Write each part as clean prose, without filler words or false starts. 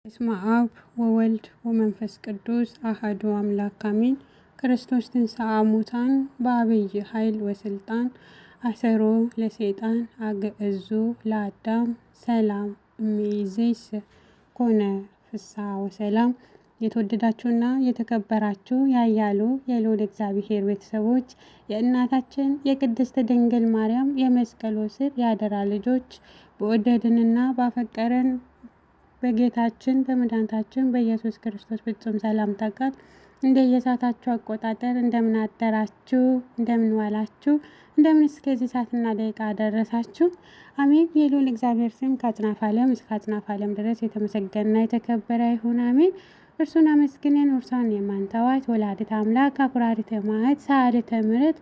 በስመ አብ ወወልድ ወመንፈስ ቅዱስ አሐዱ አምላክ አሜን። ክርስቶስ ተንሥአ እሙታን በዐቢይ ኃይል ወሥልጣን አሰሮ ለሰይጣን አግዓዞ ለአዳም ሰላም እምይእዜሰ ኮነ ፍስሐ ወሰላም። የተወደዳችሁና የተከበራችሁ ያያሉ የልዑል እግዚአብሔር ቤተሰቦች የእናታችን የቅድስት ድንግል ማርያም የመስቀሉ ስር ያደራ ልጆች በወደድንና ባፈቀረን በጌታችን በመድኃኒታችን በኢየሱስ ክርስቶስ ፍጹም ሰላምታ ቃል እንደየሰዓታችሁ አቆጣጠር እንደምን አደራችሁ፣ እንደምን ዋላችሁ፣ እንደምን እስከዚህ ሰዓትና ደቂቃ ደረሳችሁ። አሜን። የልዑል እግዚአብሔር ስም ከአጽናፈ ዓለም እስከ አጽናፈ ዓለም ድረስ የተመሰገነና የተከበረ ይሁን። አሜን። እርሱን አመስግነን እርሷን የማንተዋት ወላዲተ አምላክ አኩራሪተ መዓት ሰዓሊተ ምሕረት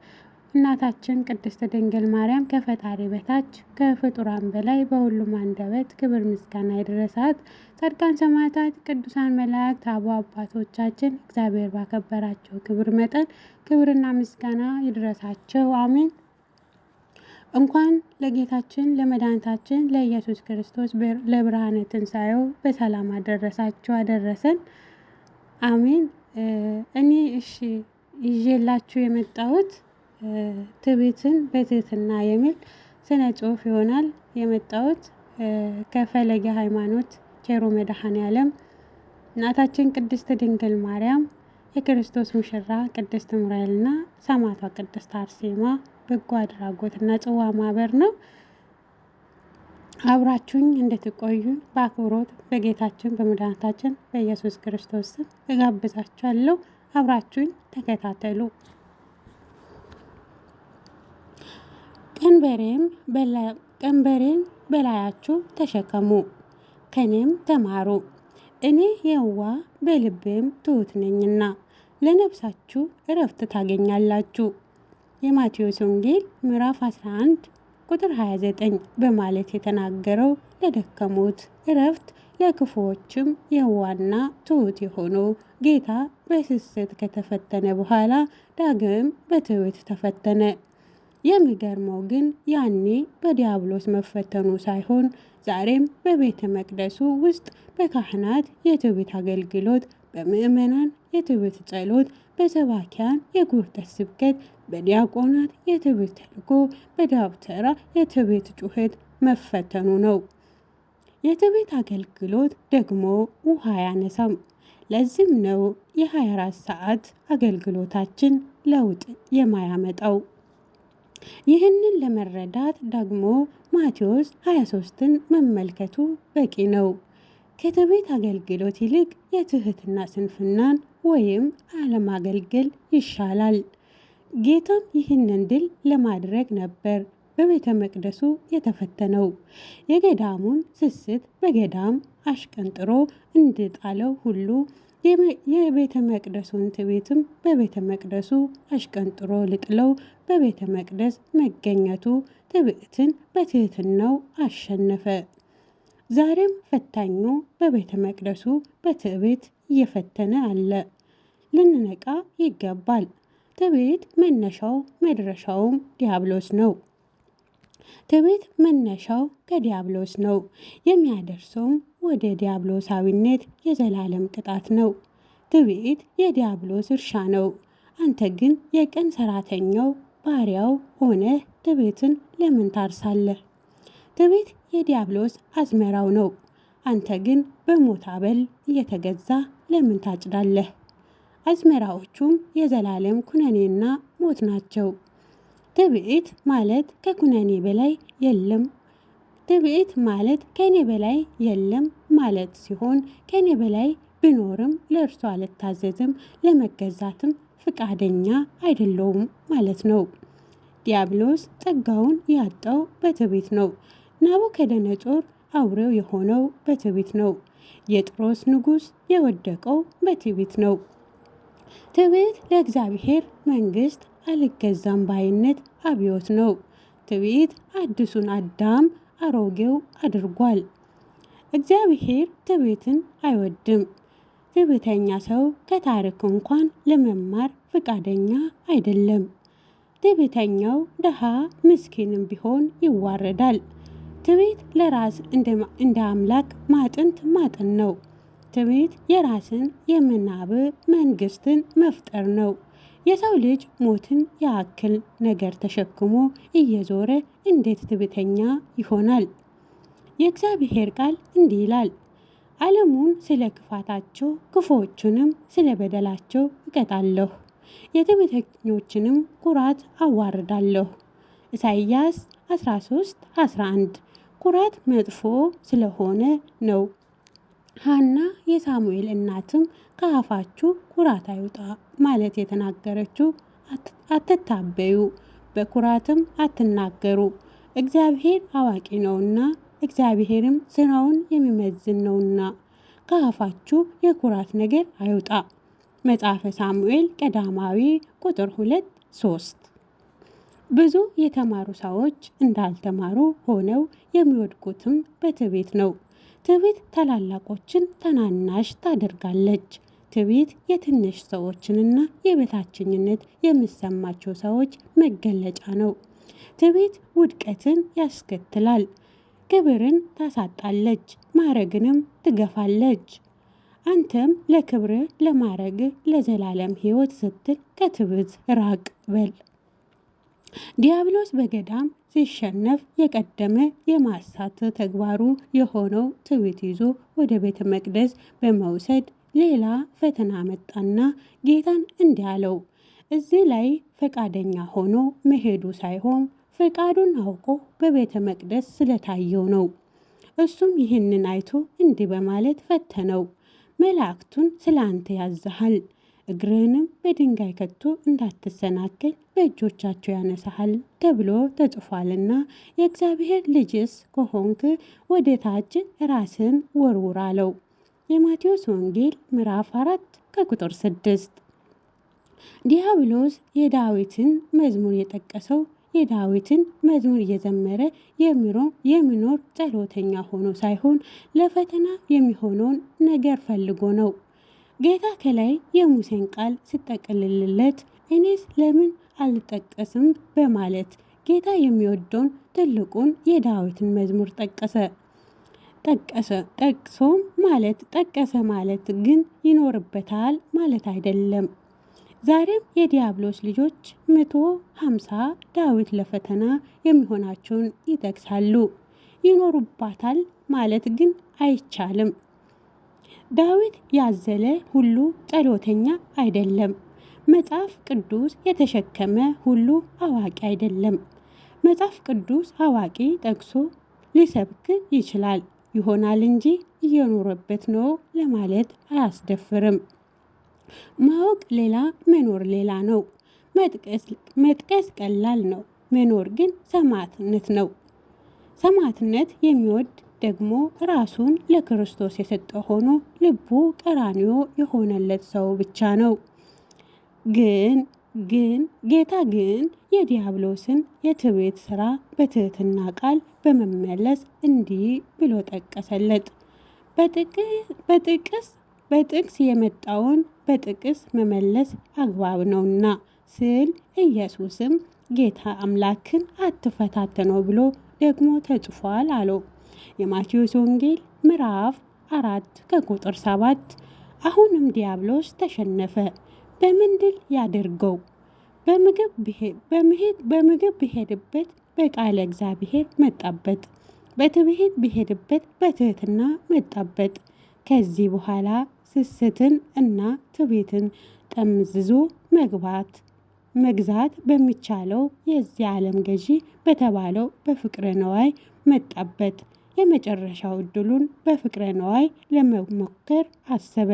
እናታችን ቅድስት ድንግል ማርያም ከፈጣሪ በታች ከፍጡራን በላይ በሁሉም አንደበት ክብር ምስጋና ይድረሳት። ጻድቃን ሰማዕታት፣ ቅዱሳን መላእክት፣ አበው አባቶቻችን እግዚአብሔር ባከበራቸው ክብር መጠን ክብርና ምስጋና ይድረሳቸው። አሜን። እንኳን ለጌታችን ለመድኃኒታችን ለኢየሱስ ክርስቶስ ለብርሃነ ትንሣኤው በሰላም አደረሳችሁ አደረሰን። አሜን። እኔ ይዤላችሁ የመጣሁት ትዕቢትን በትህትና የሚል ስነ ጽሑፍ ይሆናል። የመጣሁት ከፈለገ ሃይማኖት ቸሩ መድኃኔዓለም እናታችን ቅድስት ድንግል ማርያም የክርስቶስ ሙሽራ ቅድስት ሙራኤልና ሰማዕቷ ቅድስት አርሴማ በጎ አድራጎትና ጽዋ ማህበር ነው። አብራችሁኝ እንድትቆዩ በአክብሮት በጌታችን በመድኃኒታችን በኢየሱስ ክርስቶስ ስም እጋብዛችኋለሁ። አብራችሁኝ ተከታተሉ። ቀንበሬን በላያችሁ ተሸከሙ፣ ከኔም ተማሩ፣ እኔ የዋህ በልቤም ትሑት ነኝና ለነፍሳችሁ እረፍት ታገኛላችሁ። የማቴዎስ ወንጌል ምዕራፍ 11 ቁጥር 29 በማለት የተናገረው ለደከሙት እረፍት ለክፉዎችም የዋህና ትሑት የሆነው ጌታ በስስት ከተፈተነ በኋላ ዳግም በትዕቢት ተፈተነ። የሚገርመው ግን ያኔ በዲያብሎስ መፈተኑ ሳይሆን ዛሬም በቤተ መቅደሱ ውስጥ በካህናት የትዕቢት አገልግሎት፣ በምዕመናን የትዕቢት ጸሎት፣ በሰባኪያን የጉርጠት ስብከት፣ በዲያቆናት የትዕቢት ተልእኮ፣ በዳብተራ የትዕቢት ጩኸት መፈተኑ ነው። የትዕቢት አገልግሎት ደግሞ ውሃ አያነሳም። ለዚህም ነው የ24 ሰዓት አገልግሎታችን ለውጥ የማያመጣው። ይህንን ለመረዳት ደግሞ ማቴዎስ 23ን መመልከቱ በቂ ነው። ከትዕቢት አገልግሎት ይልቅ የትህትና ስንፍናን ወይም አለማገልገል ይሻላል። ጌታም ይህንን ድል ለማድረግ ነበር በቤተ መቅደሱ የተፈተነው። የገዳሙን ስስት በገዳም አሽቀንጥሮ እንድጣለው ሁሉ የቤተ መቅደሱን ትዕቢትም በቤተ መቅደሱ አሽቀንጥሮ ልጥለው በቤተ መቅደስ መገኘቱ ትዕቢትን በትህትናው አሸነፈ። ዛሬም ፈታኙ በቤተ መቅደሱ በትዕቢት እየፈተነ አለ። ልንነቃ ይገባል። ትዕቢት መነሻው መድረሻውም ዲያብሎስ ነው። ትዕቢት መነሻው ከዲያብሎስ ነው። የሚያደርሰውም ወደ ዲያብሎሳዊነት የዘላለም ቅጣት ነው። ትዕቢት የዲያብሎስ እርሻ ነው። አንተ ግን የቀን ሰራተኛው ባሪያው ሆነህ ትዕቢትን ለምን ታርሳለህ? ትዕቢት የዲያብሎስ አዝመራው ነው። አንተ ግን በሞት አበል እየተገዛ ለምን ታጭዳለህ? አዝመራዎቹም የዘላለም ኩነኔና ሞት ናቸው። ትዕቢት ማለት ከኩነኔ በላይ የለም። ትዕቢት ማለት ከኔ በላይ የለም ማለት ሲሆን ከኔ በላይ ብኖርም ለእርሱ አልታዘዝም፣ ለመገዛትም ፍቃደኛ አይደለውም ማለት ነው። ዲያብሎስ ጸጋውን ያጣው በትዕቢት ነው። ናቡከደነጾር አውሬው የሆነው በትዕቢት ነው። የጥሮስ ንጉሥ የወደቀው በትዕቢት ነው። ትዕቢት ለእግዚአብሔር መንግሥት አልገዛም ባይነት አብዮት ነው። ትዕቢት አዲሱን አዳም አሮጌው አድርጓል። እግዚአብሔር ትዕቢትን አይወድም። ትዕቢተኛ ሰው ከታሪክ እንኳን ለመማር ፈቃደኛ አይደለም። ትዕቢተኛው ድሃ ምስኪንም ቢሆን ይዋረዳል። ትዕቢት ለራስ እንደ አምላክ ማጥንት ማጠን ነው። ትዕቢት የራስን የምናብብ መንግስትን መፍጠር ነው። የሰው ልጅ ሞትን ያክል ነገር ተሸክሞ እየዞረ እንዴት ትዕቢተኛ ይሆናል? የእግዚአብሔር ቃል እንዲህ ይላል፣ ዓለሙን ስለ ክፋታቸው ክፉዎቹንም ስለ በደላቸው እቀጣለሁ፣ የትዕቢተኞችንም ኩራት አዋርዳለሁ። ኢሳይያስ 13:11 ኩራት መጥፎ ስለሆነ ነው። ሐና የሳሙኤል እናትም ከአፋችሁ ኩራት አይውጣ ማለት የተናገረችው አትታበዩ፣ በኩራትም አትናገሩ፣ እግዚአብሔር አዋቂ ነውና እግዚአብሔርም ስራውን የሚመዝን ነውና ከአፋችሁ የኩራት ነገር አይውጣ። መጽሐፈ ሳሙኤል ቀዳማዊ ቁጥር 2-3። ብዙ የተማሩ ሰዎች እንዳልተማሩ ሆነው የሚወድቁትም በትዕቢት ነው። ትዕቢት ታላላቆችን ታናናሽ ታደርጋለች። ትዕቢት የትንሽ ሰዎችንና የበታችኝነት የሚሰማቸው ሰዎች መገለጫ ነው። ትዕቢት ውድቀትን ያስከትላል። ክብርን ታሳጣለች፣ ማዕረግንም ትገፋለች። አንተም ለክብርህ ለማዕረግህ ለዘላለም ሕይወት ስትል ከትዕቢት ራቅ በል። ዲያብሎስ በገዳም ሲሸነፍ የቀደመ የማሳት ተግባሩ የሆነው ትዕቢት ይዞ ወደ ቤተ መቅደስ በመውሰድ ሌላ ፈተና መጣና ጌታን እንዲህ አለው። እዚህ ላይ ፈቃደኛ ሆኖ መሄዱ ሳይሆን ፈቃዱን አውቆ በቤተ መቅደስ ስለታየው ነው። እሱም ይህንን አይቶ እንዲህ በማለት ፈተነው፣ መላእክቱን ስለ አንተ ያዝሃል፣ እግርህንም በድንጋይ ከቶ እንዳትሰናከል በእጆቻቸው ያነሳሃል ተብሎ ተጽፏልና የእግዚአብሔር ልጅስ ከሆንክ ወደ ታች ራስን ወርውር አለው። የማቴዎስ ወንጌል ምዕራፍ 4 ቁጥር 6። ዲያብሎስ የዳዊትን መዝሙር የጠቀሰው የዳዊትን መዝሙር እየዘመረ የሚኖር ጸሎተኛ ሆኖ ሳይሆን ለፈተና የሚሆነውን ነገር ፈልጎ ነው። ጌታ ከላይ የሙሴን ቃል ሲጠቀልልለት እኔስ ለምን አልጠቀስም በማለት ጌታ የሚወደውን ትልቁን የዳዊትን መዝሙር ጠቀሰ ማለት ግን ይኖርበታል ማለት አይደለም። ዛሬም የዲያብሎስ ልጆች 150 ዳዊት ለፈተና የሚሆናቸውን ይጠቅሳሉ። ይኖሩባታል ማለት ግን አይቻልም። ዳዊት ያዘለ ሁሉ ጸሎተኛ አይደለም። መጽሐፍ ቅዱስ የተሸከመ ሁሉ አዋቂ አይደለም። መጽሐፍ ቅዱስ አዋቂ ጠቅሶ ሊሰብክ ይችላል ይሆናል እንጂ እየኖረበት ነው ለማለት አያስደፍርም። ማወቅ ሌላ መኖር ሌላ ነው። መጥቀስ ቀላል ነው፣ መኖር ግን ሰማዕትነት ነው። ሰማዕትነት የሚወድ ደግሞ ራሱን ለክርስቶስ የሰጠ ሆኖ ልቡ ቀራንዮ የሆነለት ሰው ብቻ ነው። ጌታ ግን የዲያብሎስን የትዕቢት ሥራ በትህትና ቃል በመመለስ እንዲህ ብሎ ጠቀሰለት። በጥቅስ የመጣውን በጥቅስ መመለስ አግባብ ነውና ስል ኢየሱስም ጌታ አምላክን አትፈታተነው ብሎ ደግሞ ተጽፏል አለው። የማቴዎስ ወንጌል ምዕራፍ 4 ቁጥር 7። አሁንም ዲያብሎስ ተሸነፈ። በምን ድል ያደርገው? በምግብ ቢሄድበት በቃለ እግዚአብሔር መጣበት፣ በትዕቢት ቢሄድበት በትህትና መጣበት። ከዚህ በኋላ ስስትን እና ትዕቢትን ጠምዝዞ መግዛት በሚቻለው የዚህ ዓለም ገዢ በተባለው በፍቅረ ነዋይ መጣበት። የመጨረሻው ዕድሉን በፍቅረ ነዋይ ለመሞከር አሰበ።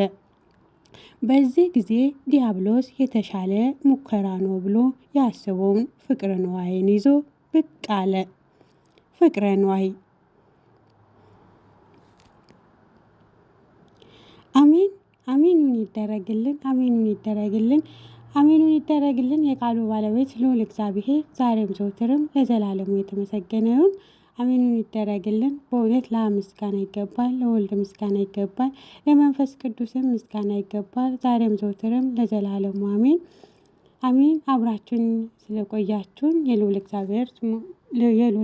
በዚህ ጊዜ ዲያብሎስ የተሻለ ሙከራ ነው ብሎ ያሰበውን ፍቅረ ነዋይን ይዞ ብቅ አለ። ፍቅረ ነዋይ አሜኑን ይደረግልን። የቃሉ ባለቤት ልዑል እግዚአብሔር ዛሬም ዘወትርም ለዘላለሙ የተመሰገነ ይሁን። አሜኑን ይደረግልን። በእውነት ለአብ ምስጋና ይገባል፣ ለወልድ ምስጋና ይገባል፣ ለመንፈስ ቅዱስም ምስጋና ይገባል፣ ዛሬም ዘወትርም ለዘላለሙ አሜን። አብራችሁን ስለቆያችሁን የልዑል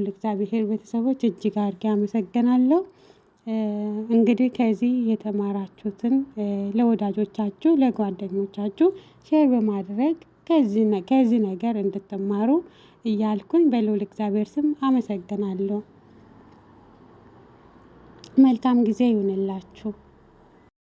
እግዚአብሔር ቤተሰቦች እጅግ አድርጌ አመሰግናለሁ። እንግዲህ ከዚህ የተማራችሁትን ለወዳጆቻችሁ ለጓደኞቻችሁ ሼር በማድረግ ከዚህ ነገር እንድትማሩ እያልኩኝ በልዑል እግዚአብሔር ስም አመሰግናለሁ። መልካም ጊዜ ይሁንላችሁ።